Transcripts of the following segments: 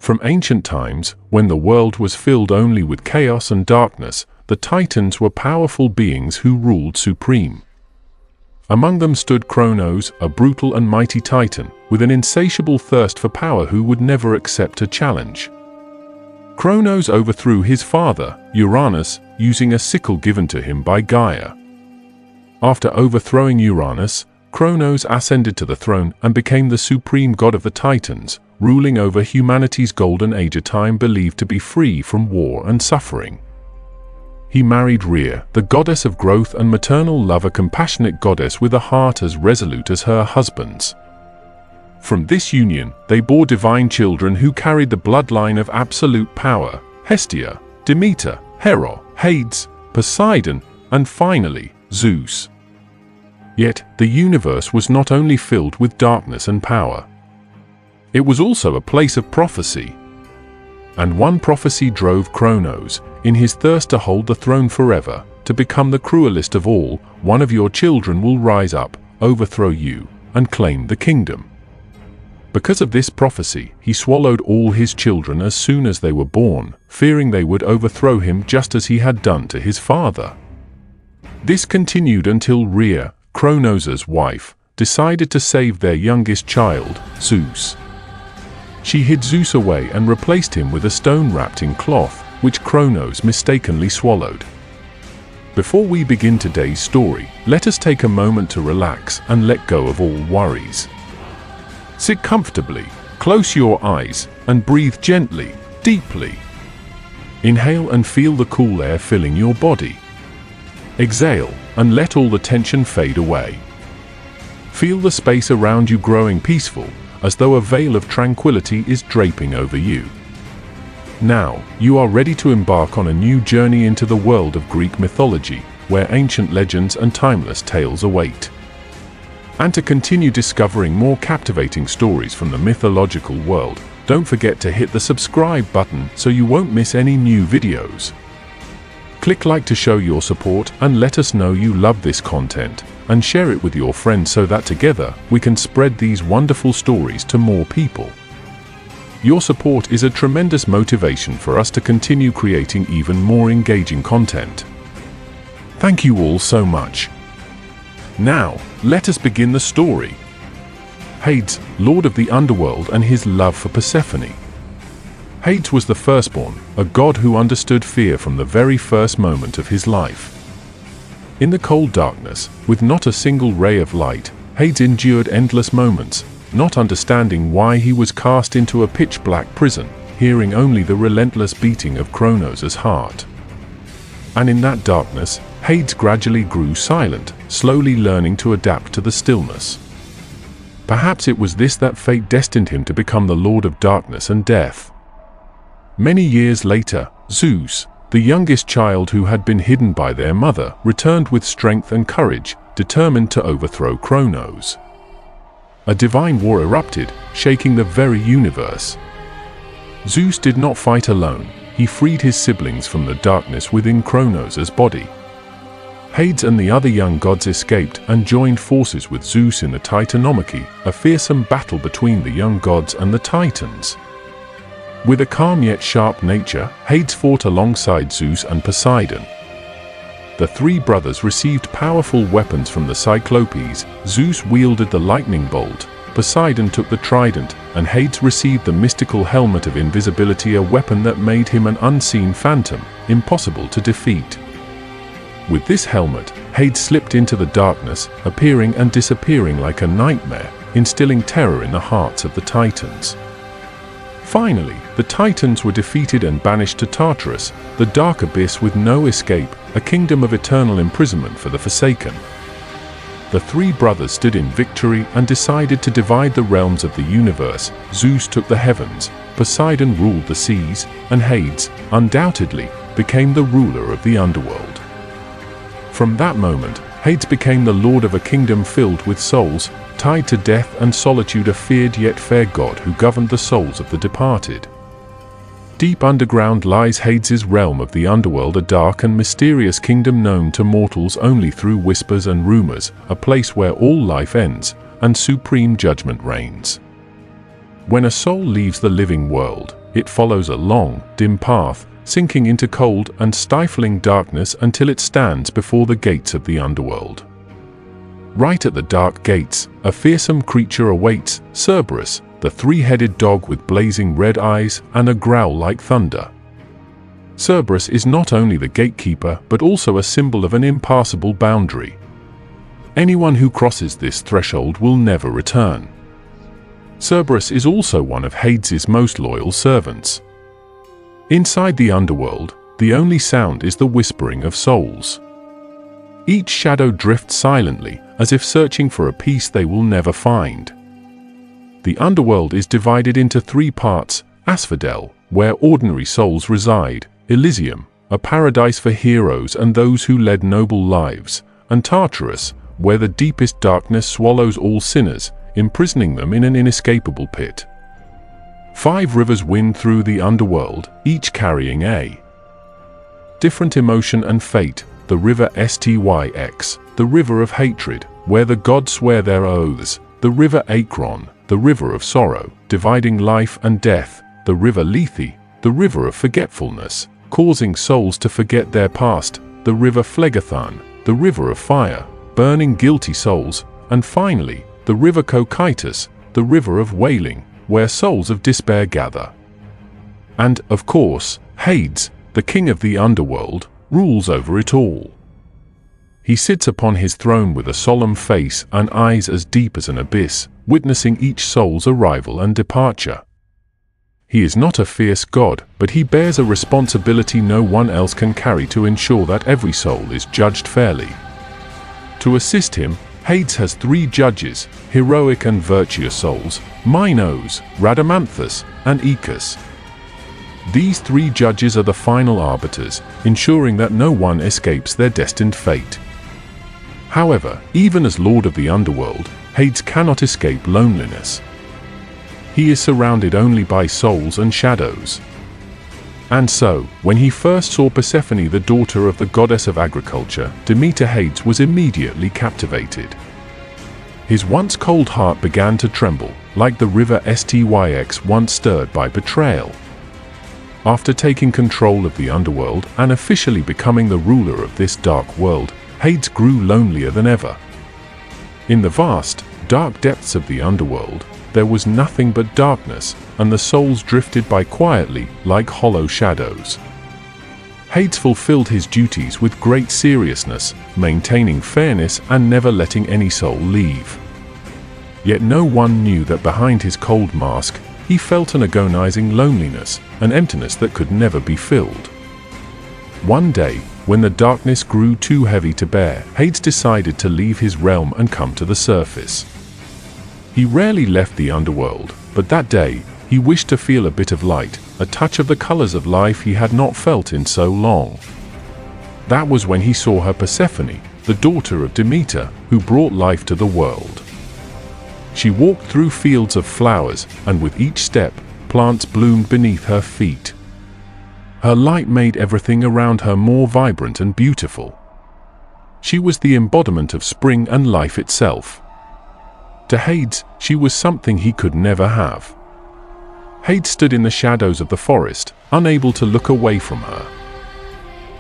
From ancient times, when the world was filled only with chaos and darkness, the Titans were powerful beings who ruled supreme. Among them stood Kronos, a brutal and mighty Titan, with an insatiable thirst for power who would never accept a challenge. Kronos overthrew his father, Uranus, using a sickle given to him by Gaia. After overthrowing Uranus, Kronos ascended to the throne and became the supreme god of the Titans, ruling over humanity's golden age, a time believed to be free from war and suffering. He married Rhea, the goddess of growth and maternal love, a compassionate goddess with a heart as resolute as her husband's. From this union, they bore divine children who carried the bloodline of absolute power: Hestia, Demeter, Hera, Hades, Poseidon, and finally, Zeus. Yet, the universe was not only filled with darkness and power. It was also a place of prophecy. And one prophecy drove Kronos, in his thirst to hold the throne forever, to become the cruelest of all. One of your children will rise up, overthrow you, and claim the kingdom. Because of this prophecy, he swallowed all his children as soon as they were born, fearing they would overthrow him just as he had done to his father. This continued until Rhea, Kronos' wife, decided to save their youngest child, Zeus. She hid Zeus away and replaced him with a stone wrapped in cloth, which Kronos mistakenly swallowed. Before we begin today's story, let us take a moment to relax and let go of all worries. Sit comfortably, close your eyes, and breathe gently, deeply. Inhale and feel the cool air filling your body. Exhale and let all the tension fade away. Feel the space around you growing peaceful, as though a veil of tranquility is draping over you. Now, you are ready to embark on a new journey into the world of Greek mythology, where ancient legends and timeless tales await. And to continue discovering more captivating stories from the mythological world, don't forget to hit the subscribe button so you won't miss any new videos. Click like to show your support and let us know you love this content, and share it with your friends so that together we can spread these wonderful stories to more people. Your support is a tremendous motivation for us to continue creating even more engaging content. Thank you all so much. Now, let us begin the story. Hades, lord of the Underworld, and his love for Persephone. Hades was the firstborn, a god who understood fear from the very first moment of his life. In the cold darkness, with not a single ray of light, Hades endured endless moments, not understanding why he was cast into a pitch-black prison, hearing only the relentless beating of Kronos' heart. And in that darkness, Hades gradually grew silent, slowly learning to adapt to the stillness. Perhaps it was this that fate destined him to become the Lord of Darkness and Death. Many years later, Zeus, the youngest child who had been hidden by their mother, returned with strength and courage, determined to overthrow Kronos. A divine war erupted, shaking the very universe. Zeus did not fight alone. He freed his siblings from the darkness within Kronos' body. Hades and the other young gods escaped and joined forces with Zeus in the Titanomachy, a fearsome battle between the young gods and the Titans. With a calm yet sharp nature, Hades fought alongside Zeus and Poseidon. The three brothers received powerful weapons from the Cyclopes. Zeus wielded the lightning bolt, Poseidon took the trident, and Hades received the mystical helmet of invisibility, a weapon that made him an unseen phantom, impossible to defeat. With this helmet, Hades slipped into the darkness, appearing and disappearing like a nightmare, instilling terror in the hearts of the Titans. Finally, the Titans were defeated and banished to Tartarus, the dark abyss with no escape, a kingdom of eternal imprisonment for the Forsaken. The three brothers stood in victory and decided to divide the realms of the universe. Zeus took the heavens, Poseidon ruled the seas, and Hades, undoubtedly, became the ruler of the underworld. From that moment, Hades became the lord of a kingdom filled with souls, tied to death and solitude, a feared yet fair god who governed the souls of the departed. Deep underground lies Hades' realm of the underworld, a dark and mysterious kingdom known to mortals only through whispers and rumors, a place where all life ends and supreme judgment reigns. when a soul leaves the living world, it follows a long, dim path, sinking into cold and stifling darkness until it stands before the gates of the underworld. Right at the dark gates, a fearsome creature awaits, Cerberus, the three-headed dog with blazing red eyes and a growl like thunder. Cerberus is not only the gatekeeper but also a symbol of an impassable boundary. Anyone who crosses this threshold will never return. Cerberus is also one of Hades' most loyal servants. Inside the underworld, the only sound is the whispering of souls. Each shadow drifts silently, as if searching for a peace they will never find. The underworld is divided into three parts: Asphodel, where ordinary souls reside; Elysium, a paradise for heroes and those who led noble lives; and Tartarus, where the deepest darkness swallows all sinners, imprisoning them in an inescapable pit. 5 rivers wind through the underworld, each carrying a different emotion and fate. The river Styx, the river of hatred, where the gods swear their oaths; the river Akron, the river of sorrow, dividing life and death; the river Lethe, the river of forgetfulness, causing souls to forget their past; the river Phlegethon, the river of fire, burning guilty souls; and finally, the river Cocytus, the river of wailing, where souls of despair gather. And, of course, Hades, the king of the underworld, rules over it all. He sits upon his throne with a solemn face and eyes as deep as an abyss, witnessing each soul's arrival and departure. He is not a fierce god, but he bears a responsibility no one else can carry to ensure that every soul is judged fairly. To assist him, Hades has 3 judges, heroic and virtuous souls: Minos, Rhadamanthus, and Aeacus. These 3 judges are the final arbiters, ensuring that no one escapes their destined fate. However, even as Lord of the Underworld, Hades cannot escape loneliness. He is surrounded only by souls and shadows. And so, when he first saw Persephone, the daughter of the goddess of agriculture, Demeter, Hades was immediately captivated. His once cold heart began to tremble, like the river Styx once stirred by betrayal. After taking control of the underworld and officially becoming the ruler of this dark world, Hades grew lonelier than ever. In the vast, dark depths of the underworld, there was nothing but darkness, and the souls drifted by quietly, like hollow shadows. Hades fulfilled his duties with great seriousness, maintaining fairness and never letting any soul leave. Yet no one knew that behind his cold mask, he felt an agonizing loneliness, an emptiness that could never be filled. One day, when the darkness grew too heavy to bear, Hades decided to leave his realm and come to the surface. He rarely left the underworld, but that day, he wished to feel a bit of light, a touch of the colors of life he had not felt in so long. That was when he saw her, Persephone, the daughter of Demeter, who brought life to the world. She walked through fields of flowers, and with each step, plants bloomed beneath her feet. Her light made everything around her more vibrant and beautiful. She was the embodiment of spring and life itself. To Hades, she was something he could never have. Hades stood in the shadows of the forest, unable to look away from her.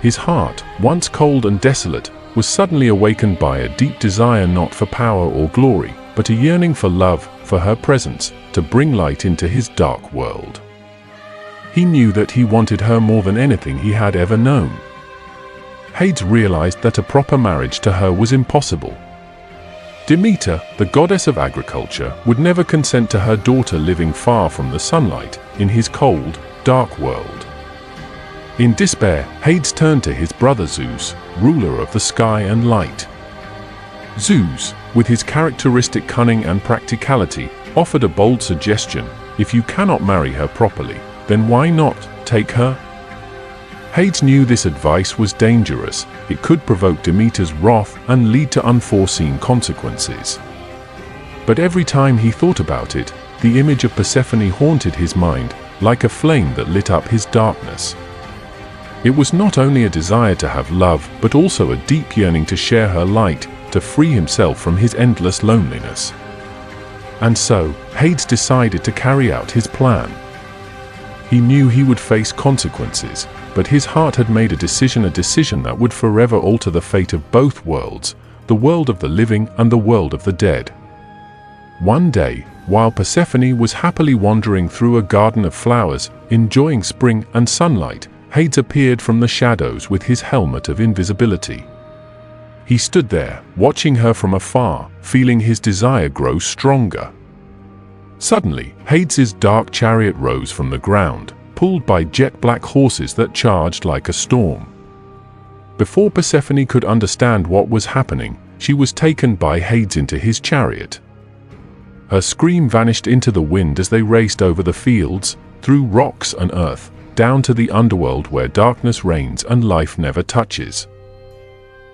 His heart, once cold and desolate, was suddenly awakened by a deep desire not for power or glory, but a yearning for love, for her presence, to bring light into his dark world. He knew that he wanted her more than anything he had ever known. Hades realized that a proper marriage to her was impossible. Demeter, the goddess of agriculture, would never consent to her daughter living far from the sunlight, in his cold, dark world. In despair, Hades turned to his brother Zeus, ruler of the sky and light. Zeus, with his characteristic cunning and practicality, offered a bold suggestion: if you cannot marry her properly, then why not take her? Hades knew this advice was dangerous. It could provoke Demeter's wrath and lead to unforeseen consequences. But every time he thought about it, the image of Persephone haunted his mind, like a flame that lit up his darkness. It was not only a desire to have love, but also a deep yearning to share her light, to free himself from his endless loneliness. And so, Hades decided to carry out his plan. He knew he would face consequences, but his heart had made a decision that would forever alter the fate of both worlds, the world of the living and the world of the dead. One day, while Persephone was happily wandering through a garden of flowers, enjoying spring and sunlight, Hades appeared from the shadows with his helmet of invisibility. He stood there, watching her from afar, feeling his desire grow stronger. Suddenly, Hades's dark chariot rose from the ground, pulled by jet-black horses that charged like a storm. Before Persephone could understand what was happening, she was taken by Hades into his chariot. Her scream vanished into the wind as they raced over the fields, through rocks and earth, down to the underworld where darkness reigns and life never touches.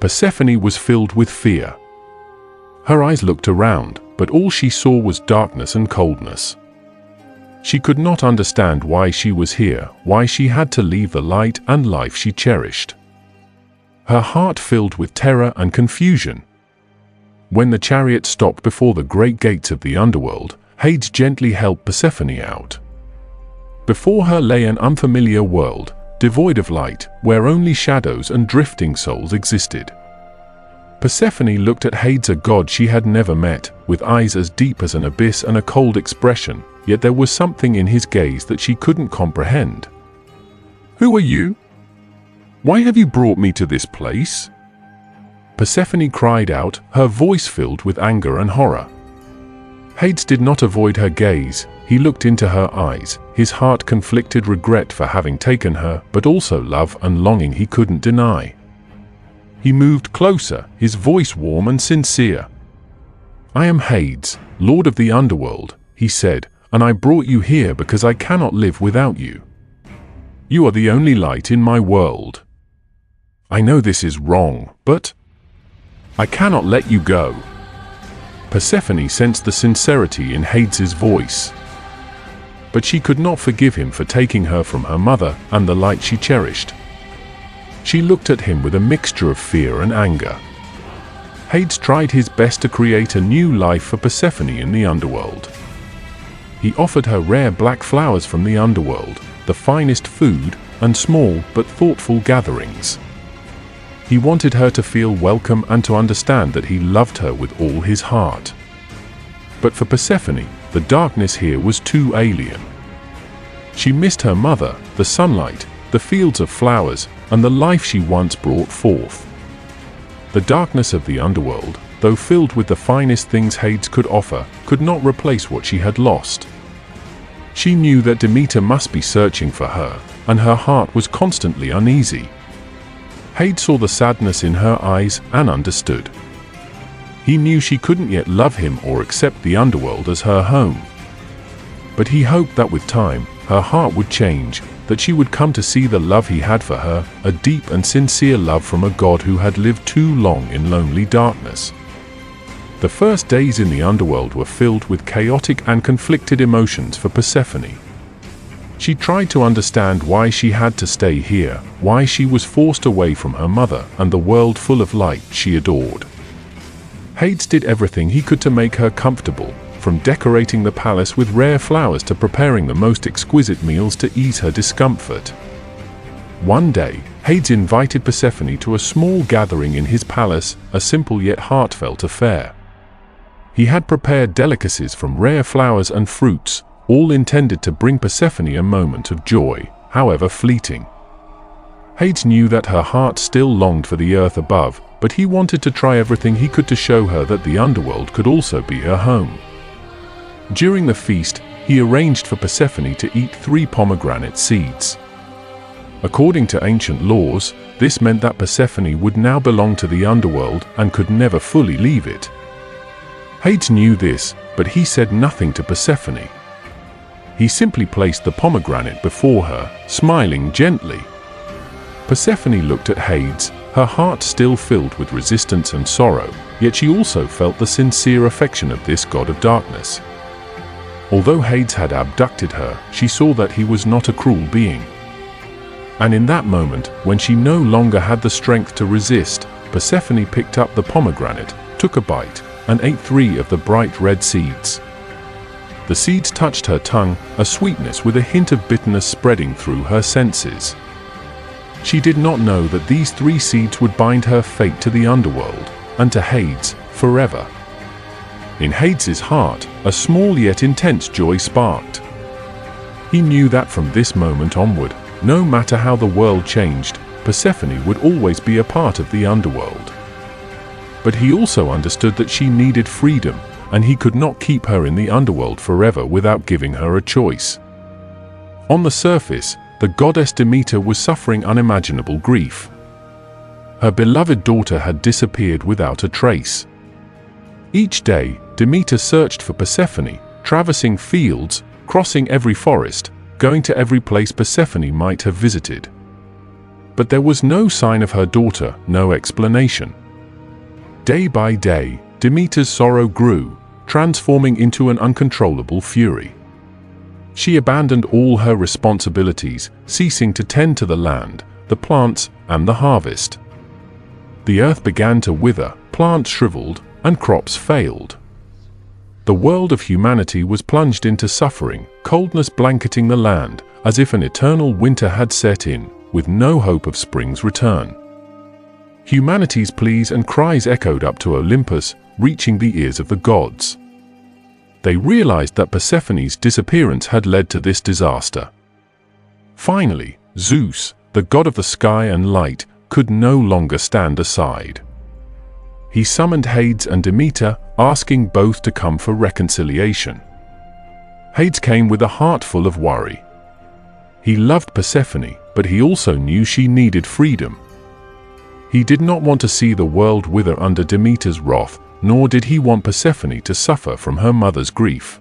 Persephone was filled with fear. Her eyes looked around, but all she saw was darkness and coldness. She could not understand why she was here, why she had to leave the light and life she cherished. Her heart filled with terror and confusion. When the chariot stopped before the great gates of the underworld, Hades gently helped Persephone out. Before her lay an unfamiliar world, devoid of light, where only shadows and drifting souls existed. Persephone looked at Hades, a god she had never met, with eyes as deep as an abyss and a cold expression, yet there was something in his gaze that she couldn't comprehend. "Who are you? Why have you brought me to this place?" Persephone cried out, her voice filled with anger and horror. Hades did not avoid her gaze. He looked into her eyes, his heart conflicted regret for having taken her, but also love and longing he couldn't deny. He moved closer, his voice warm and sincere. "I am Hades, Lord of the Underworld," he said, "and I brought you here because I cannot live without you. You are the only light in my world. I know this is wrong, but I cannot let you go." Persephone sensed the sincerity in Hades's voice. But she could not forgive him for taking her from her mother and the light she cherished. She looked at him with a mixture of fear and anger. Hades tried his best to create a new life for Persephone in the underworld. He offered her rare black flowers from the underworld, the finest food, and small but thoughtful gatherings. He wanted her to feel welcome and to understand that he loved her with all his heart. But for Persephone, the darkness here was too alien. She missed her mother, the sunlight, the fields of flowers, and the life she once brought forth. The darkness of the underworld, though filled with the finest things Hades could offer, could not replace what she had lost. She knew that Demeter must be searching for her, and her heart was constantly uneasy. Hades saw the sadness in her eyes and understood. He knew she couldn't yet love him or accept the underworld as her home. But he hoped that with time, her heart would change, that she would come to see the love he had for her, a deep and sincere love from a god who had lived too long in lonely darkness. The first days in the underworld were filled with chaotic and conflicted emotions for Persephone. She tried to understand why she had to stay here, why she was forced away from her mother and the world full of light she adored. Hades did everything he could to make her comfortable, from decorating the palace with rare flowers to preparing the most exquisite meals to ease her discomfort. One day, Hades invited Persephone to a small gathering in his palace, a simple yet heartfelt affair. He had prepared delicacies from rare flowers and fruits, all intended to bring Persephone a moment of joy, however fleeting. Hades knew that her heart still longed for the earth above, but he wanted to try everything he could to show her that the underworld could also be her home. During the feast, he arranged for Persephone to eat 3 pomegranate seeds. According to ancient laws, this meant that Persephone would now belong to the underworld and could never fully leave it. Hades knew this, but he said nothing to Persephone. He simply placed the pomegranate before her, smiling gently. Persephone looked at Hades, her heart still filled with resistance and sorrow, yet she also felt the sincere affection of this god of darkness. Although Hades had abducted her, she saw that he was not a cruel being. And in that moment, when she no longer had the strength to resist, Persephone picked up the pomegranate, took a bite, and ate 3 of the bright red seeds. The seeds touched her tongue, a sweetness with a hint of bitterness spreading through her senses. She did not know that these 3 seeds would bind her fate to the underworld, and to Hades, forever. In Hades's heart, a small yet intense joy sparked. He knew that from this moment onward, no matter how the world changed, Persephone would always be a part of the underworld. But he also understood that she needed freedom, and he could not keep her in the underworld forever without giving her a choice. On the surface, the goddess Demeter was suffering unimaginable grief. Her beloved daughter had disappeared without a trace. Each day, Demeter searched for Persephone, traversing fields, crossing every forest, going to every place Persephone might have visited. But there was no sign of her daughter, no explanation. Day by day, Demeter's sorrow grew, transforming into an uncontrollable fury. She abandoned all her responsibilities, ceasing to tend to the land, the plants, and the harvest. The earth began to wither, plants shriveled, and crops failed. The world of humanity was plunged into suffering, coldness blanketing the land, as if an eternal winter had set in, with no hope of spring's return. Humanity's pleas and cries echoed up to Olympus, reaching the ears of the gods. They realized that Persephone's disappearance had led to this disaster. Finally, Zeus, the god of the sky and light, could no longer stand aside. He summoned Hades and Demeter, asking both to come for reconciliation. Hades came with a heart full of worry. He loved Persephone, but he also knew she needed freedom. He did not want to see the world wither under Demeter's wrath, nor did he want Persephone to suffer from her mother's grief.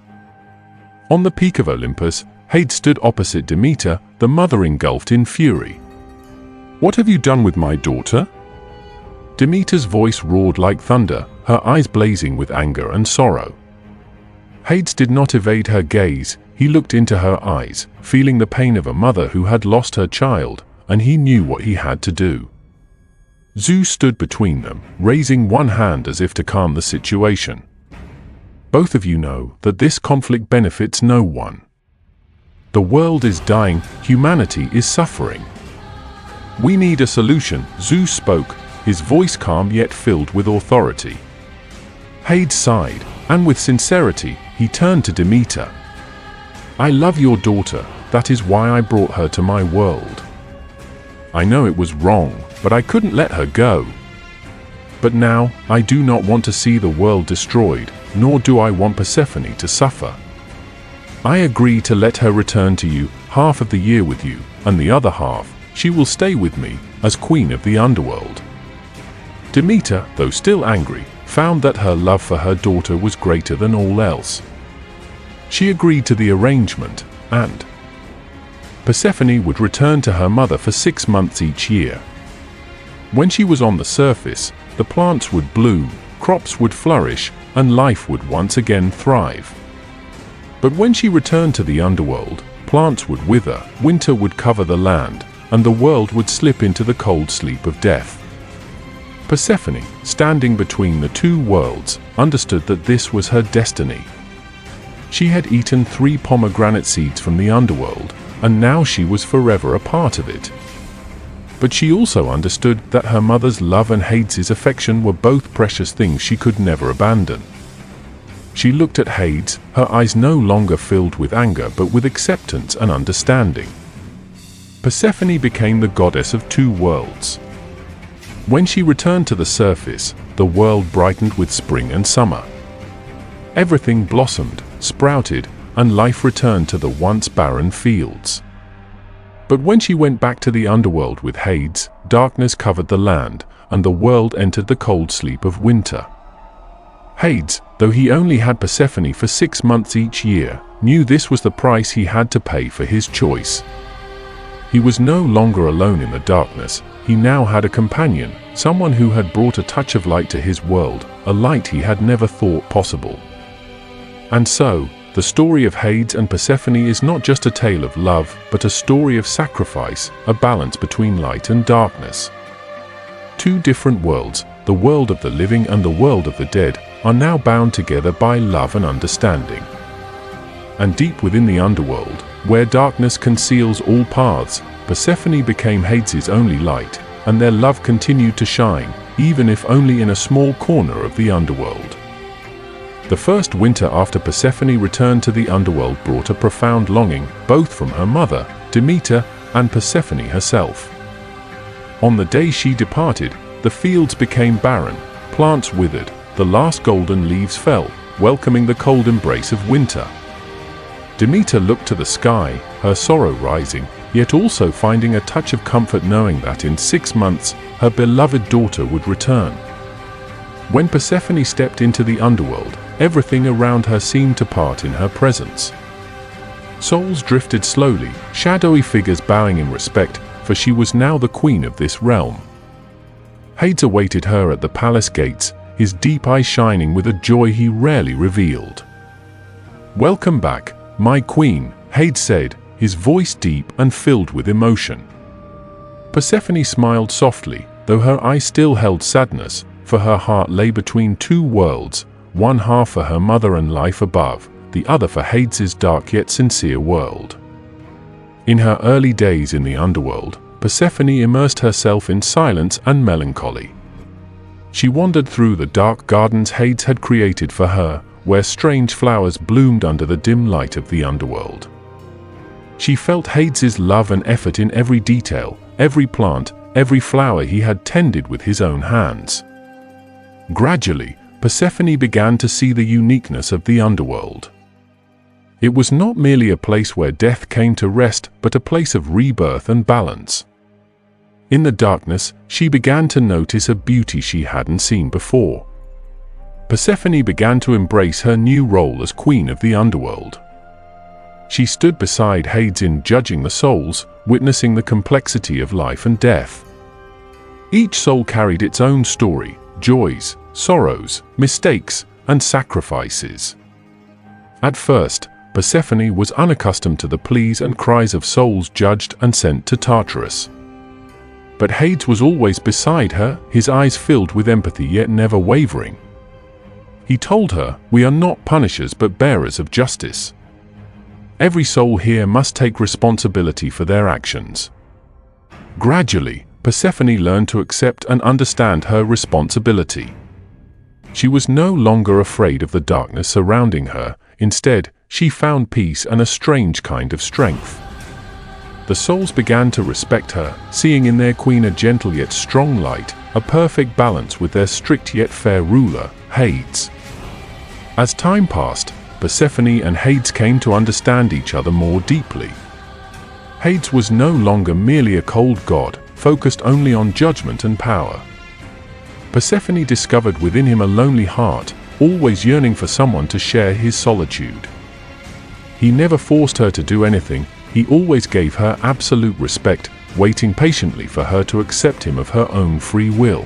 On the peak of Olympus, Hades stood opposite Demeter, the mother engulfed in fury. "What have you done with my daughter?" Demeter's voice roared like thunder, her eyes blazing with anger and sorrow. Hades did not evade her gaze, he looked into her eyes, feeling the pain of a mother who had lost her child, and he knew what he had to do. Zeus stood between them, raising one hand as if to calm the situation. "Both of you know that this conflict benefits no one. The world is dying, humanity is suffering. We need a solution," Zeus spoke, his voice calm yet filled with authority. Hades sighed, and with sincerity, he turned to Demeter. "I love your daughter, that is why I brought her to my world. I know it was wrong, but I couldn't let her go. But now, I do not want to see the world destroyed, nor do I want Persephone to suffer. I agree to let her return to you, half of the year with you, and the other half, she will stay with me, as queen of the underworld." Demeter, though still angry, found that her love for her daughter was greater than all else. She agreed to the arrangement, and Persephone would return to her mother for 6 months each year. When she was on the surface, the plants would bloom, crops would flourish, and life would once again thrive. But when she returned to the underworld, plants would wither, winter would cover the land, and the world would slip into the cold sleep of death. Persephone, standing between the two worlds, understood that this was her destiny. She had eaten 3 pomegranate seeds from the underworld, and now she was forever a part of it. But she also understood that her mother's love and Hades' affection were both precious things she could never abandon. She looked at Hades, her eyes no longer filled with anger but with acceptance and understanding. Persephone became the goddess of 2 worlds. When she returned to the surface, the world brightened with spring and summer. Everything blossomed, sprouted, and life returned to the once barren fields. But when she went back to the underworld with Hades, darkness covered the land, and the world entered the cold sleep of winter. Hades, though he only had Persephone for 6 months each year, knew this was the price he had to pay for his choice. He was no longer alone in the darkness, he now had a companion, someone who had brought a touch of light to his world, a light he had never thought possible. And so, the story of Hades and Persephone is not just a tale of love, but a story of sacrifice, a balance between light and darkness. 2 different worlds, the world of the living and the world of the dead, are now bound together by love and understanding. and deep within the underworld, where darkness conceals all paths, Persephone became Hades' only light, and their love continued to shine, even if only in a small corner of the underworld. The first winter after Persephone returned to the underworld brought a profound longing, both from her mother, Demeter, and Persephone herself. On the day she departed, the fields became barren, plants withered, the last golden leaves fell, welcoming the cold embrace of winter. Demeter looked to the sky, her sorrow rising, yet also finding a touch of comfort knowing that in 6 months her beloved daughter would return. When Persephone stepped into the underworld, everything around her seemed to part in her presence. Souls drifted slowly, shadowy figures bowing in respect, for she was now the queen of this realm. Hades awaited her at the palace gates, his deep eyes shining with a joy he rarely revealed. "Welcome back, my queen," Hades said, his voice deep and filled with emotion. Persephone smiled softly, though her eyes still held sadness, for her heart lay between two worlds, one half for her mother and life above, the other for Hades' dark yet sincere world. In her early days in the underworld, Persephone immersed herself in silence and melancholy. She wandered through the dark gardens Hades had created for her, where strange flowers bloomed under the dim light of the underworld. She felt Hades' love and effort in every detail, every plant, every flower he had tended with his own hands. Gradually, Persephone began to see the uniqueness of the underworld. It was not merely a place where death came to rest, but a place of rebirth and balance. In the darkness, she began to notice a beauty she hadn't seen before. Persephone began to embrace her new role as queen of the underworld. She stood beside Hades in judging the souls, witnessing the complexity of life and death. Each soul carried its own story, joys, sorrows, mistakes, and sacrifices. At first, Persephone was unaccustomed to the pleas and cries of souls judged and sent to Tartarus. But Hades was always beside her, his eyes filled with empathy yet never wavering. He told her, "We are not punishers but bearers of justice. Every soul here must take responsibility for their actions." Gradually, Persephone learned to accept and understand her responsibility. She was no longer afraid of the darkness surrounding her. Instead, she found peace and a strange kind of strength. The souls began to respect her, seeing in their queen a gentle yet strong light, a perfect balance with their strict yet fair ruler, Hades. As time passed, Persephone and Hades came to understand each other more deeply. Hades was no longer merely a cold god, focused only on judgment and power. Persephone discovered within him a lonely heart, always yearning for someone to share his solitude. He never forced her to do anything, he always gave her absolute respect, waiting patiently for her to accept him of her own free will.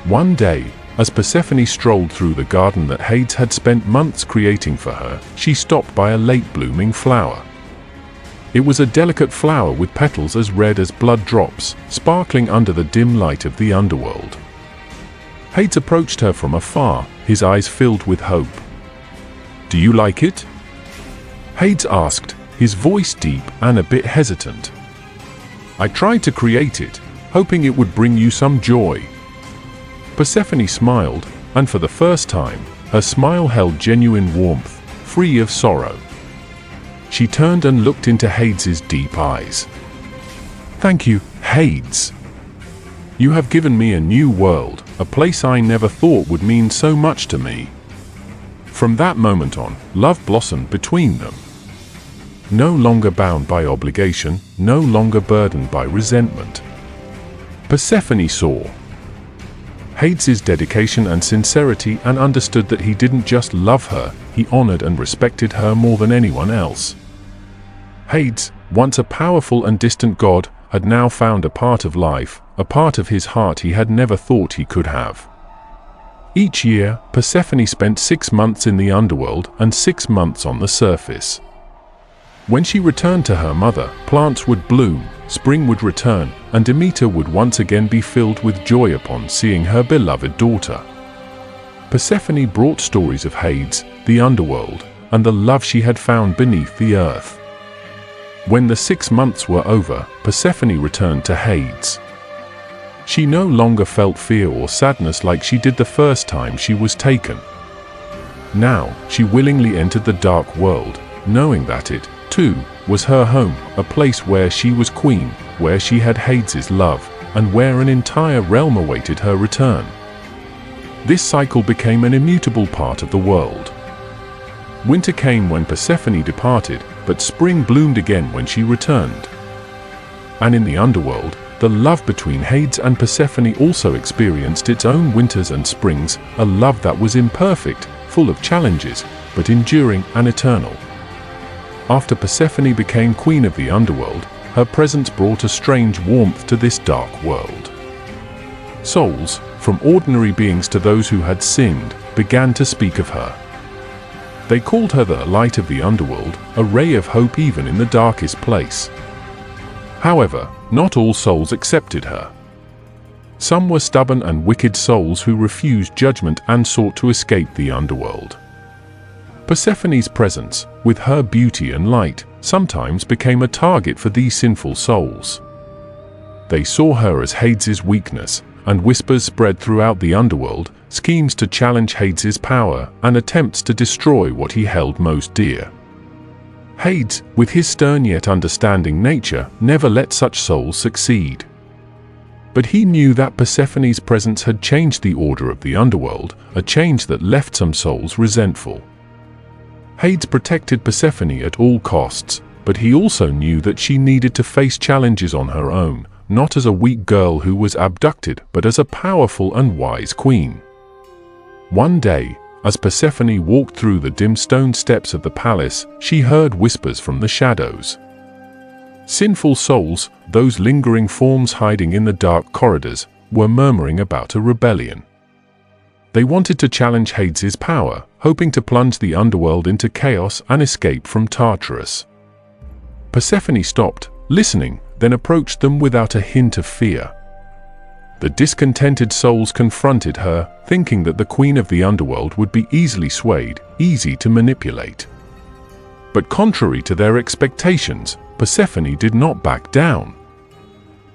One day, as Persephone strolled through the garden that Hades had spent months creating for her, she stopped by a late-blooming flower. It was a delicate flower with petals as red as blood drops, sparkling under the dim light of the underworld. Hades approached her from afar, his eyes filled with hope. "Do you like it?" Hades asked, his voice deep and a bit hesitant. "I tried to create it, hoping it would bring you some joy." Persephone smiled, and for the first time, her smile held genuine warmth, free of sorrow. She turned and looked into Hades' deep eyes. "Thank you, Hades. You have given me a new world, a place I never thought would mean so much to me." From that moment on, love blossomed between them. No longer bound by obligation, no longer burdened by resentment. Persephone saw Hades' dedication and sincerity and understood that he didn't just love her, he honored and respected her more than anyone else. Hades, once a powerful and distant god, had now found a part of life, a part of his heart he had never thought he could have. Each year, Persephone spent 6 months in the underworld and 6 months on the surface. When she returned to her mother, plants would bloom, spring would return, and Demeter would once again be filled with joy upon seeing her beloved daughter. Persephone brought stories of Hades, the underworld, and the love she had found beneath the earth. When the 6 months were over, Persephone returned to Hades. She no longer felt fear or sadness like she did the first time she was taken. Now, she willingly entered the dark world, knowing that it, too, was her home, a place where she was queen, where she had Hades' love, and where an entire realm awaited her return. This cycle became an immutable part of the world. Winter came when Persephone departed, but spring bloomed again when she returned. And in the underworld, the love between Hades and Persephone also experienced its own winters and springs, a love that was imperfect, full of challenges, but enduring and eternal. After Persephone became queen of the underworld, her presence brought a strange warmth to this dark world. Souls, from ordinary beings to those who had sinned, began to speak of her. They called her the light of the underworld, a ray of hope even in the darkest place. However, not all souls accepted her. Some were stubborn and wicked souls who refused judgment and sought to escape the underworld. Persephone's presence, with her beauty and light, sometimes became a target for these sinful souls. They saw her as Hades' weakness, and whispers spread throughout the underworld, schemes to challenge Hades' power and attempts to destroy what he held most dear. Hades, with his stern yet understanding nature, never let such souls succeed. But he knew that Persephone's presence had changed the order of the underworld, a change that left some souls resentful. Hades protected Persephone at all costs, but he also knew that she needed to face challenges on her own, not as a weak girl who was abducted, but as a powerful and wise queen. One day, as Persephone walked through the dim stone steps of the palace, she heard whispers from the shadows. Sinful souls, those lingering forms hiding in the dark corridors, were murmuring about a rebellion. They wanted to challenge Hades' power, hoping to plunge the underworld into chaos and escape from Tartarus. Persephone stopped, listening, then approached them without a hint of fear. The discontented souls confronted her, thinking that the queen of the underworld would be easily swayed, easy to manipulate. But contrary to their expectations, Persephone did not back down.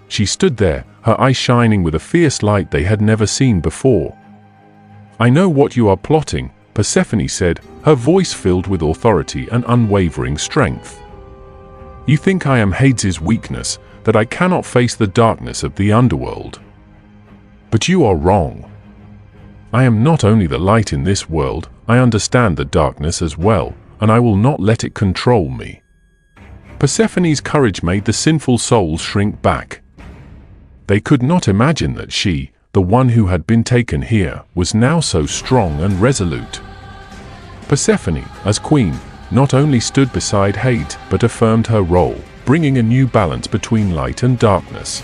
She stood there, her eyes shining with a fierce light they had never seen before. "I know what you are plotting," Persephone said, her voice filled with authority and unwavering strength. "You think I am Hades' weakness, that I cannot face the darkness of the underworld. But you are wrong. I am not only the light in this world, I understand the darkness as well, and I will not let it control me." Persephone's courage made the sinful souls shrink back. They could not imagine that she, the one who had been taken here, was now so strong and resolute. Persephone, as queen, not only stood beside Hades, but affirmed her role, bringing a new balance between light and darkness.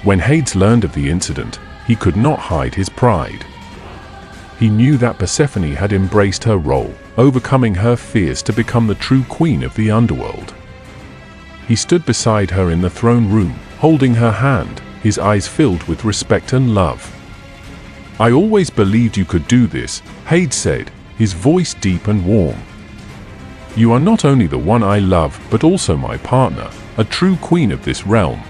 When Hades learned of the incident, he could not hide his pride. He knew that Persephone had embraced her role, overcoming her fears to become the true queen of the underworld. He stood beside her in the throne room, holding her hand, his eyes filled with respect and love. "I always believed you could do this," Hades said, his voice deep and warm. "You are not only the one I love, but also my partner, a true queen of this realm."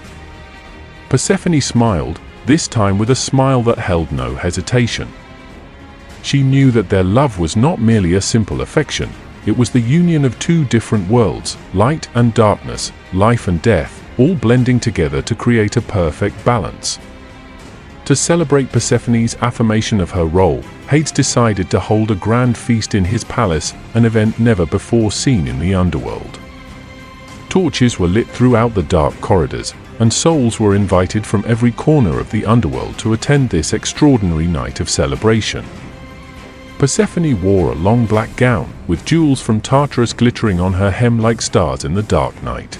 Persephone smiled, this time with a smile that held no hesitation. She knew that their love was not merely a simple affection, it was the union of two different worlds, light and darkness, life and death, all blending together to create a perfect balance. To celebrate Persephone's affirmation of her role, Hades decided to hold a grand feast in his palace, an event never before seen in the underworld. Torches were lit throughout the dark corridors, and souls were invited from every corner of the underworld to attend this extraordinary night of celebration. Persephone wore a long black gown, with jewels from Tartarus glittering on her hem like stars in the dark night.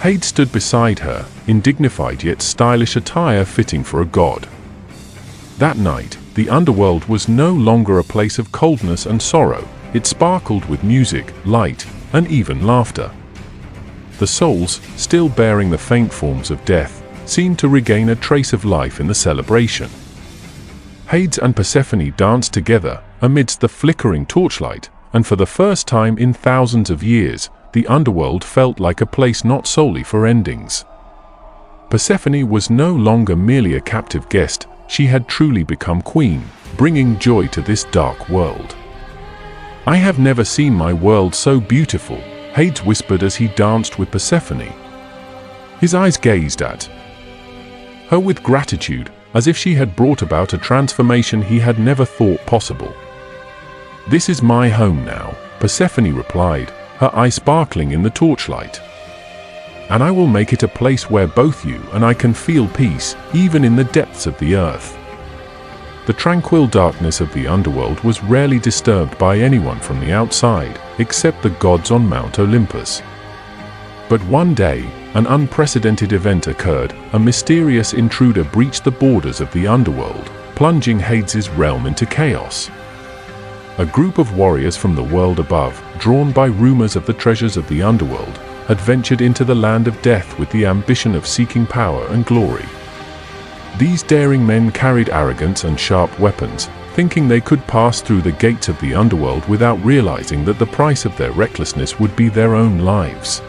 Hades stood beside her, in dignified yet stylish attire fitting for a god. That night, the underworld was no longer a place of coldness and sorrow, it sparkled with music, light, and even laughter. The souls, still bearing the faint forms of death, seemed to regain a trace of life in the celebration. Hades and Persephone danced together, amidst the flickering torchlight, and for the first time in thousands of years, the underworld felt like a place not solely for endings. Persephone was no longer merely a captive guest, she had truly become queen, bringing joy to this dark world. "I have never seen my world so beautiful," Hades whispered as he danced with Persephone. His eyes gazed at her with gratitude, as if she had brought about a transformation he had never thought possible. "This is my home now," Persephone replied, her eyes sparkling in the torchlight. "And I will make it a place where both you and I can feel peace, even in the depths of the earth." The tranquil darkness of the underworld was rarely disturbed by anyone from the outside, except the gods on Mount Olympus. But one day, an unprecedented event occurred. A mysterious intruder breached the borders of the underworld, plunging Hades' realm into chaos. A group of warriors from the world above, drawn by rumors of the treasures of the underworld, had ventured into the land of death with the ambition of seeking power and glory. These daring men carried arrogance and sharp weapons, thinking they could pass through the gates of the underworld without realizing that the price of their recklessness would be their own lives.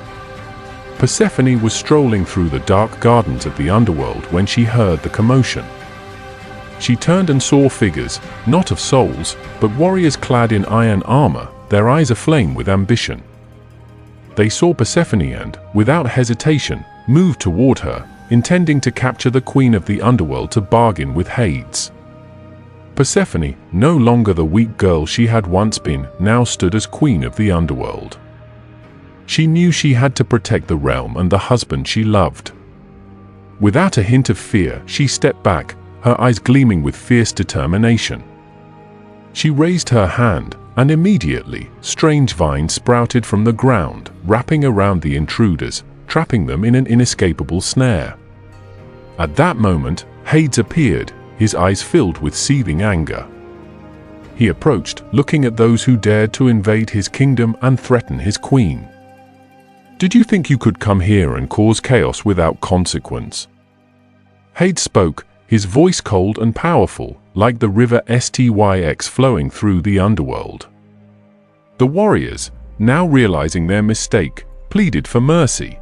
Persephone was strolling through the dark gardens of the underworld when she heard the commotion. She turned and saw figures, not of souls, but warriors clad in iron armor, their eyes aflame with ambition. They saw Persephone and, without hesitation, moved toward her, intending to capture the queen of the underworld to bargain with Hades. Persephone, no longer the weak girl she had once been, now stood as queen of the underworld. She knew she had to protect the realm and the husband she loved. Without a hint of fear, she stepped back, her eyes gleaming with fierce determination. She raised her hand, and immediately, strange vines sprouted from the ground, wrapping around the intruders, trapping them in an inescapable snare. At that moment, Hades appeared, his eyes filled with seething anger. He approached, looking at those who dared to invade his kingdom and threaten his queen. "Did you think you could come here and cause chaos without consequence?" Hades spoke, his voice cold and powerful, like the river Styx flowing through the underworld. The warriors, now realizing their mistake, pleaded for mercy.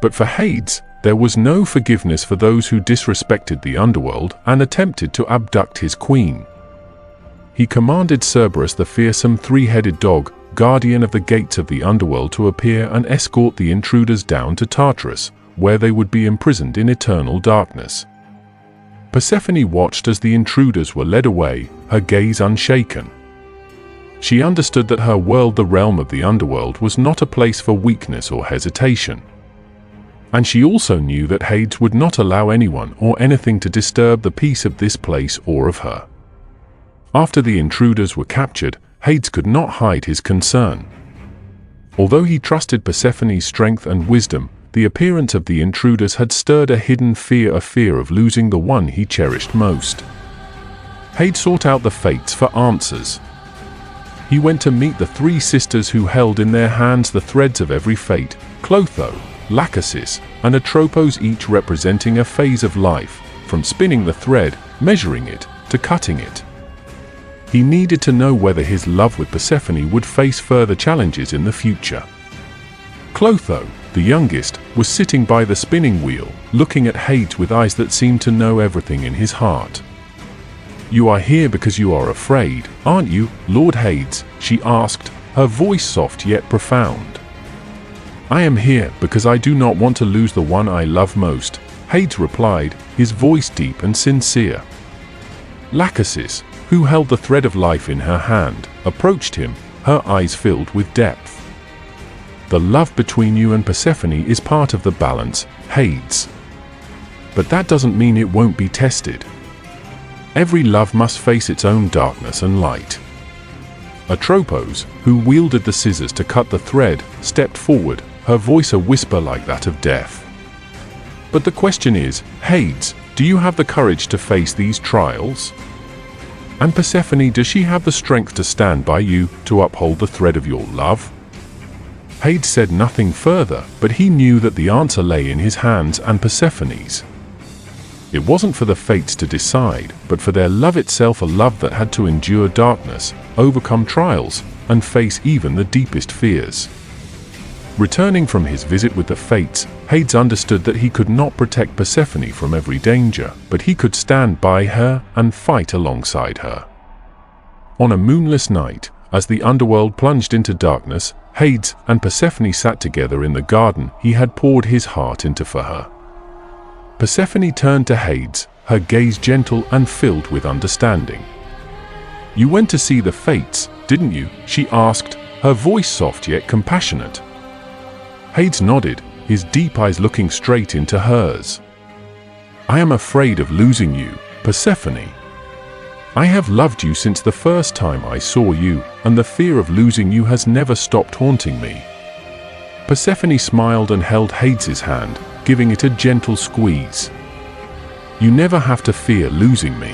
But for Hades, there was no forgiveness for those who disrespected the underworld and attempted to abduct his queen. He commanded Cerberus, the fearsome three-headed dog, guardian of the gates of the underworld, to appear and escort the intruders down to Tartarus, where they would be imprisoned in eternal darkness. Persephone watched as the intruders were led away, her gaze unshaken. She understood that her world, the realm of the underworld, was not a place for weakness or hesitation. And she also knew that Hades would not allow anyone or anything to disturb the peace of this place or of her. After the intruders were captured, Hades could not hide his concern. Although he trusted Persephone's strength and wisdom, the appearance of the intruders had stirred a hidden fear, a fear of losing the one he cherished most. Hades sought out the fates for answers. He went to meet the three sisters who held in their hands the threads of every fate, Clotho, Lachesis, and Atropos, each representing a phase of life, from spinning the thread, measuring it, to cutting it. He needed to know whether his love with Persephone would face further challenges in the future. Clotho, the youngest, was sitting by the spinning wheel, looking at Hades with eyes that seemed to know everything in his heart. "You are here because you are afraid, aren't you, Lord Hades?" she asked, her voice soft yet profound. "I am here because I do not want to lose the one I love most," Hades replied, his voice deep and sincere. Lachesis, who held the thread of life in her hand, approached him, her eyes filled with depth. "The love between you and Persephone is part of the balance, Hades. But that doesn't mean it won't be tested. Every love must face its own darkness and light." Atropos, who wielded the scissors to cut the thread, stepped forward, her voice a whisper like that of death. "But the question is, Hades, do you have the courage to face these trials? And Persephone, does she have the strength to stand by you, to uphold the thread of your love?" Hades said nothing further, but he knew that the answer lay in his hands and Persephone's. It wasn't for the fates to decide, but for their love itself, a love that had to endure darkness, overcome trials, and face even the deepest fears. Returning from his visit with the Fates, Hades understood that he could not protect Persephone from every danger, but he could stand by her and fight alongside her. On a moonless night, as the underworld plunged into darkness, Hades and Persephone sat together in the garden he had poured his heart into for her. Persephone turned to Hades, her gaze gentle and filled with understanding. "You went to see the Fates, didn't you?" she asked, her voice soft yet compassionate. Hades nodded, his deep eyes looking straight into hers. "I am afraid of losing you, Persephone. I have loved you since the first time I saw you, and the fear of losing you has never stopped haunting me." Persephone smiled and held Hades' hand, giving it a gentle squeeze. "You never have to fear losing me.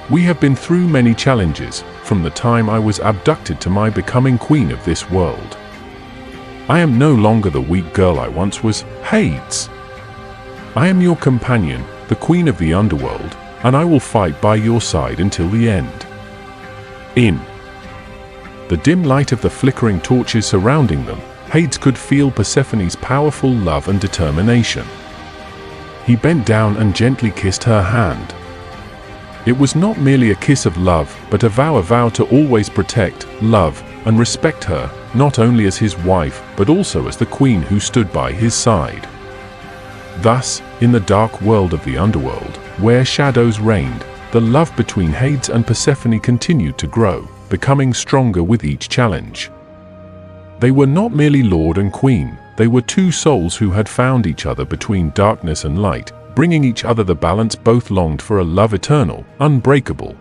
We have been through many challenges, from the time I was abducted to my becoming queen of this world. I am no longer the weak girl I once was, Hades. I am your companion, the queen of the underworld, and I will fight by your side until the end." In the dim light of the flickering torches surrounding them, Hades could feel Persephone's powerful love and determination. He bent down and gently kissed her hand. It was not merely a kiss of love, but a vow to always protect, love, and respect her, not only as his wife, but also as the queen who stood by his side. Thus, in the dark world of the underworld, where shadows reigned, the love between Hades and Persephone continued to grow, becoming stronger with each challenge. They were not merely lord and queen, they were two souls who had found each other between darkness and light, bringing each other the balance both longed for, a love eternal, unbreakable.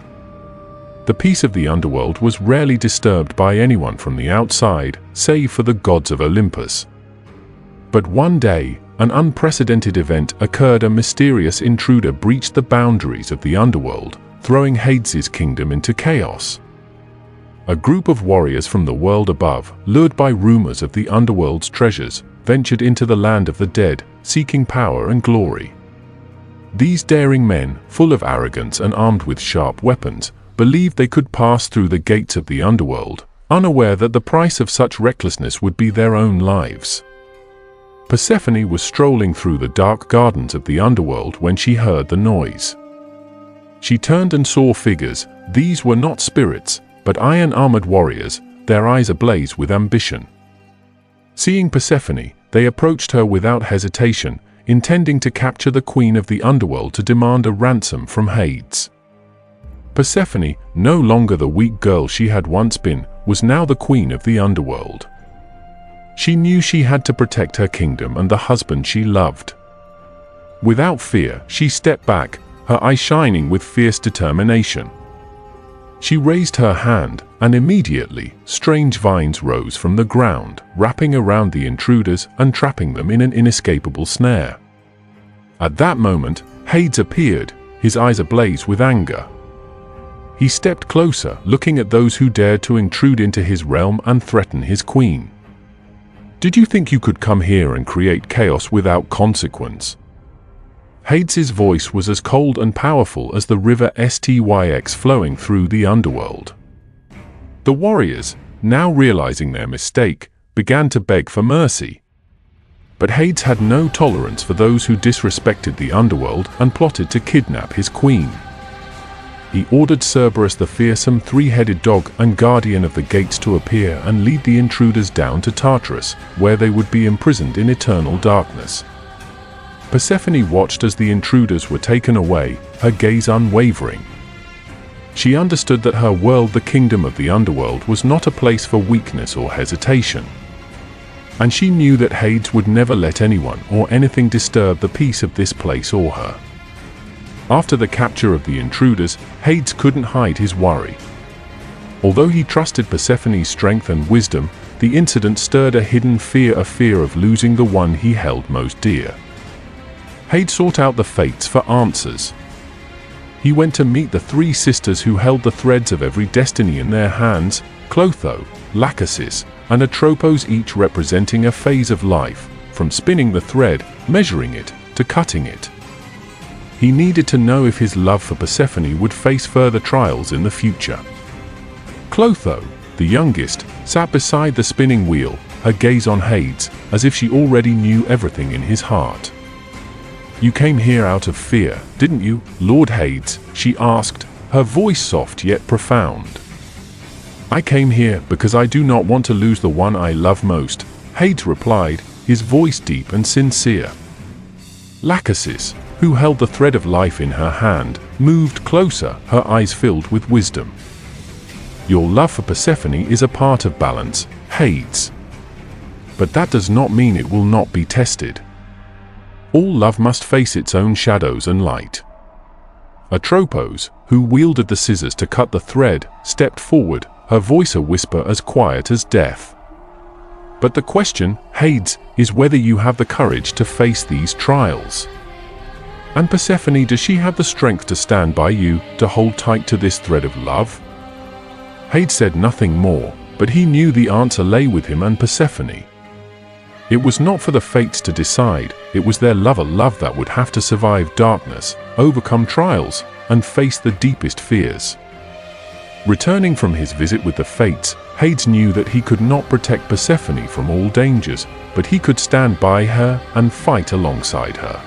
The peace of the underworld was rarely disturbed by anyone from the outside, save for the gods of Olympus. But one day, an unprecedented event occurred. A mysterious intruder breached the boundaries of the underworld, throwing Hades' kingdom into chaos. A group of warriors from the world above, lured by rumors of the underworld's treasures, ventured into the land of the dead, seeking power and glory. These daring men, full of arrogance and armed with sharp weapons, believed they could pass through the gates of the underworld, unaware that the price of such recklessness would be their own lives. Persephone was strolling through the dark gardens of the underworld when she heard the noise. She turned and saw figures. These were not spirits, but iron-armored warriors, their eyes ablaze with ambition. Seeing Persephone, they approached her without hesitation, intending to capture the queen of the underworld to demand a ransom from Hades. Persephone, no longer the weak girl she had once been, was now the queen of the underworld. She knew she had to protect her kingdom and the husband she loved. Without fear, she stepped back, her eyes shining with fierce determination. She raised her hand, and immediately, strange vines rose from the ground, wrapping around the intruders and trapping them in an inescapable snare. At that moment, Hades appeared, his eyes ablaze with anger. He stepped closer, looking at those who dared to intrude into his realm and threaten his queen. "Did you think you could come here and create chaos without consequence?" Hades' voice was as cold and powerful as the river Styx flowing through the underworld. The warriors, now realizing their mistake, began to beg for mercy. But Hades had no tolerance for those who disrespected the underworld and plotted to kidnap his queen. He ordered Cerberus, the fearsome three-headed dog and guardian of the gates, to appear and lead the intruders down to Tartarus, where they would be imprisoned in eternal darkness. Persephone watched as the intruders were taken away, her gaze unwavering. She understood that her world, the kingdom of the underworld, was not a place for weakness or hesitation. And she knew that Hades would never let anyone or anything disturb the peace of this place or her. After the capture of the intruders, Hades couldn't hide his worry. Although he trusted Persephone's strength and wisdom, the incident stirred a hidden fear of losing the one he held most dear. Hades sought out the Fates for answers. He went to meet the three sisters who held the threads of every destiny in their hands, Clotho, Lachesis, and Atropos, each representing a phase of life, from spinning the thread, measuring it, to cutting it. He needed to know if his love for Persephone would face further trials in the future. Clotho, the youngest, sat beside the spinning wheel, her gaze on Hades, as if she already knew everything in his heart. "You came here out of fear, didn't you, Lord Hades?" she asked, her voice soft yet profound. "I came here because I do not want to lose the one I love most," Hades replied, his voice deep and sincere. Lachesis, who held the thread of life in her hand, moved closer, her eyes filled with wisdom. "Your love for Persephone is a part of balance, Hades. But that does not mean it will not be tested. All love must face its own shadows and light." Atropos, who wielded the scissors to cut the thread, stepped forward, her voice a whisper as quiet as death. "But the question, Hades, is whether you have the courage to face these trials. And Persephone, does she have the strength to stand by you, to hold tight to this thread of love?" Hades said nothing more, but he knew the answer lay with him and Persephone. It was not for the fates to decide, it was their love that would have to survive darkness, overcome trials, and face the deepest fears. Returning from his visit with the fates, Hades knew that he could not protect Persephone from all dangers, but he could stand by her and fight alongside her.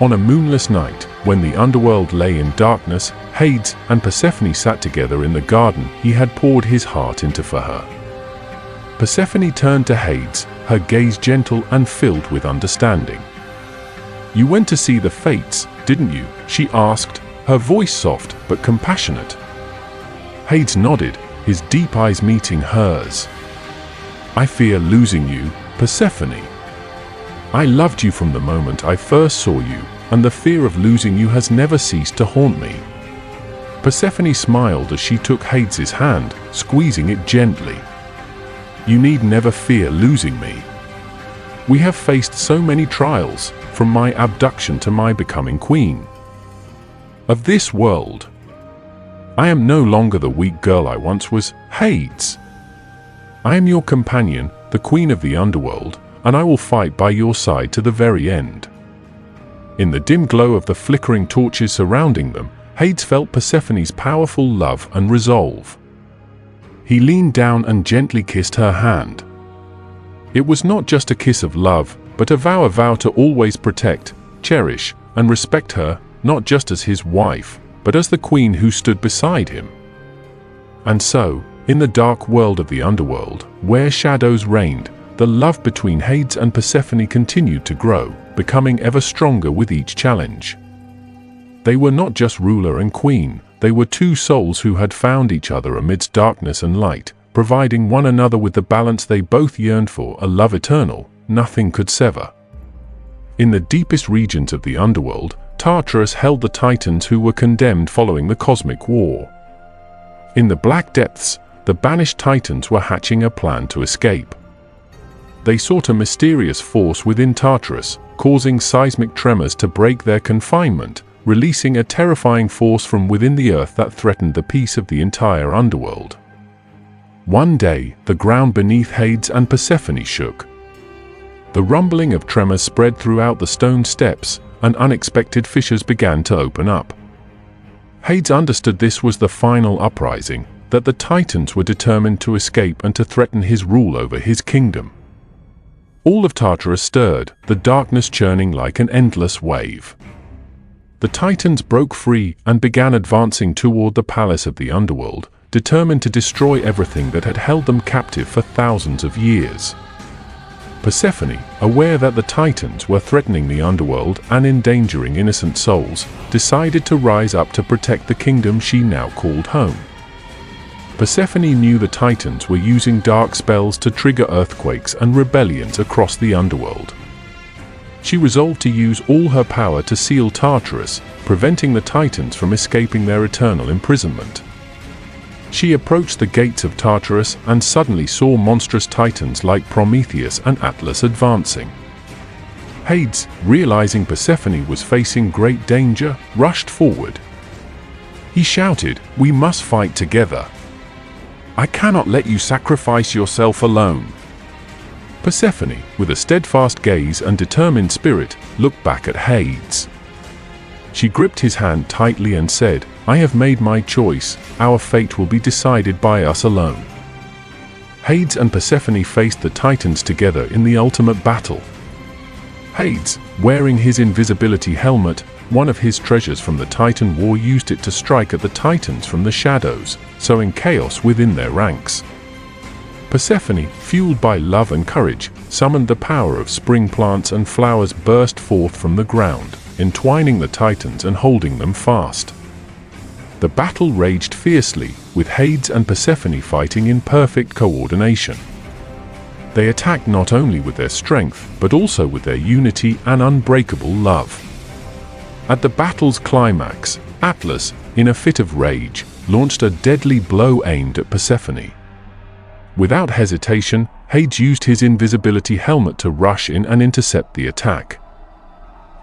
On a moonless night, when the underworld lay in darkness, Hades and Persephone sat together in the garden he had poured his heart into for her. Persephone turned to Hades, her gaze gentle and filled with understanding. "You went to see the fates, didn't you?" she asked, her voice soft but compassionate. Hades nodded, his deep eyes meeting hers. "I fear losing you, Persephone. I loved you from the moment I first saw you, and the fear of losing you has never ceased to haunt me." Persephone smiled as she took Hades's hand, squeezing it gently. "You need never fear losing me. We have faced so many trials, from my abduction to my becoming queen of this world. I am no longer the weak girl I once was, Hades. I am your companion, the queen of the underworld, and I will fight by your side to the very end." In the dim glow of the flickering torches surrounding them, Hades felt Persephone's powerful love and resolve. He leaned down and gently kissed her hand. It was not just a kiss of love, but a vow to always protect, cherish, and respect her, not just as his wife, but as the queen who stood beside him. And so, in the dark world of the underworld, where shadows reigned, the love between Hades and Persephone continued to grow, becoming ever stronger with each challenge. They were not just ruler and queen, they were two souls who had found each other amidst darkness and light, providing one another with the balance they both yearned for, a love eternal, nothing could sever. In the deepest regions of the underworld, Tartarus held the Titans who were condemned following the cosmic war. In the black depths, the banished Titans were hatching a plan to escape. They sought a mysterious force within Tartarus, causing seismic tremors to break their confinement, releasing a terrifying force from within the earth that threatened the peace of the entire underworld. One day, the ground beneath Hades and Persephone shook. The rumbling of tremors spread throughout the stone steps, and unexpected fissures began to open up. Hades understood this was the final uprising, that the Titans were determined to escape and to threaten his rule over his kingdom. All of Tartarus stirred, the darkness churning like an endless wave. The Titans broke free and began advancing toward the palace of the underworld, determined to destroy everything that had held them captive for thousands of years. Persephone, aware that the Titans were threatening the underworld and endangering innocent souls, decided to rise up to protect the kingdom she now called home. Persephone knew the Titans were using dark spells to trigger earthquakes and rebellions across the underworld. She resolved to use all her power to seal Tartarus, preventing the Titans from escaping their eternal imprisonment. She approached the gates of Tartarus and suddenly saw monstrous Titans like Prometheus and Atlas advancing. Hades, realizing Persephone was facing great danger, rushed forward. He shouted, "We must fight together. I cannot let you sacrifice yourself alone." Persephone, with a steadfast gaze and determined spirit, looked back at Hades. She gripped his hand tightly and said, "I have made my choice, our fate will be decided by us alone." Hades and Persephone faced the Titans together in the ultimate battle. Hades, wearing his invisibility helmet, one of his treasures from the Titan War, used it to strike at the Titans from the shadows, sowing chaos within their ranks. Persephone, fueled by love and courage, summoned the power of spring plants, and flowers burst forth from the ground, entwining the Titans and holding them fast. The battle raged fiercely, with Hades and Persephone fighting in perfect coordination. They attacked not only with their strength, but also with their unity and unbreakable love. At the battle's climax, Atlas, in a fit of rage, launched a deadly blow aimed at Persephone. Without hesitation, Hades used his invisibility helmet to rush in and intercept the attack.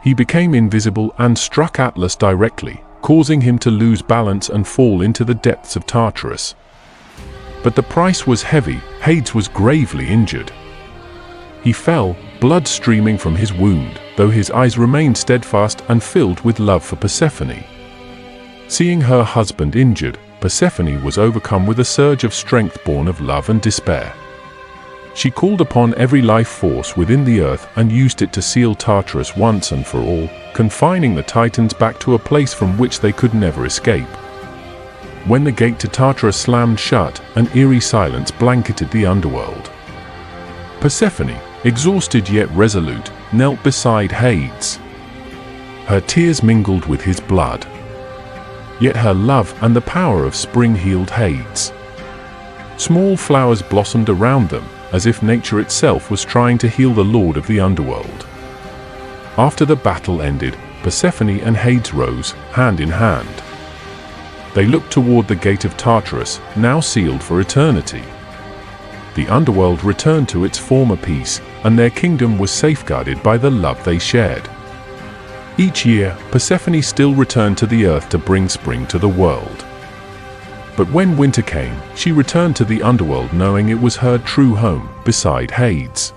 He became invisible and struck Atlas directly, causing him to lose balance and fall into the depths of Tartarus. But the price was heavy. Hades was gravely injured. He fell, blood streaming from his wound, though his eyes remained steadfast and filled with love for Persephone. Seeing her husband injured, Persephone was overcome with a surge of strength born of love and despair. She called upon every life force within the earth and used it to seal Tartarus once and for all, confining the Titans back to a place from which they could never escape. When the gate to Tartarus slammed shut, an eerie silence blanketed the underworld. Persephone, exhausted yet resolute, knelt beside Hades. Her tears mingled with his blood. Yet her love and the power of spring healed Hades. Small flowers blossomed around them, as if nature itself was trying to heal the lord of the underworld. After the battle ended, Persephone and Hades rose, hand in hand. They looked toward the gate of Tartarus, now sealed for eternity. The underworld returned to its former peace, and their kingdom was safeguarded by the love they shared. Each year, Persephone still returned to the earth to bring spring to the world. But when winter came, she returned to the underworld knowing it was her true home, beside Hades.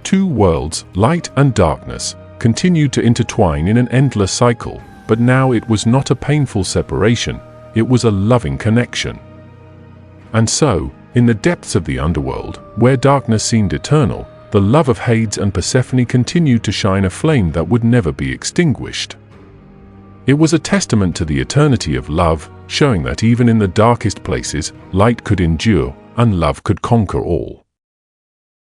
Two worlds, light and darkness, continued to intertwine in an endless cycle, but now it was not a painful separation, it was a loving connection. And so, in the depths of the underworld, where darkness seemed eternal, the love of Hades and Persephone continued to shine, a flame that would never be extinguished. It was a testament to the eternity of love, showing that even in the darkest places, light could endure, and love could conquer all.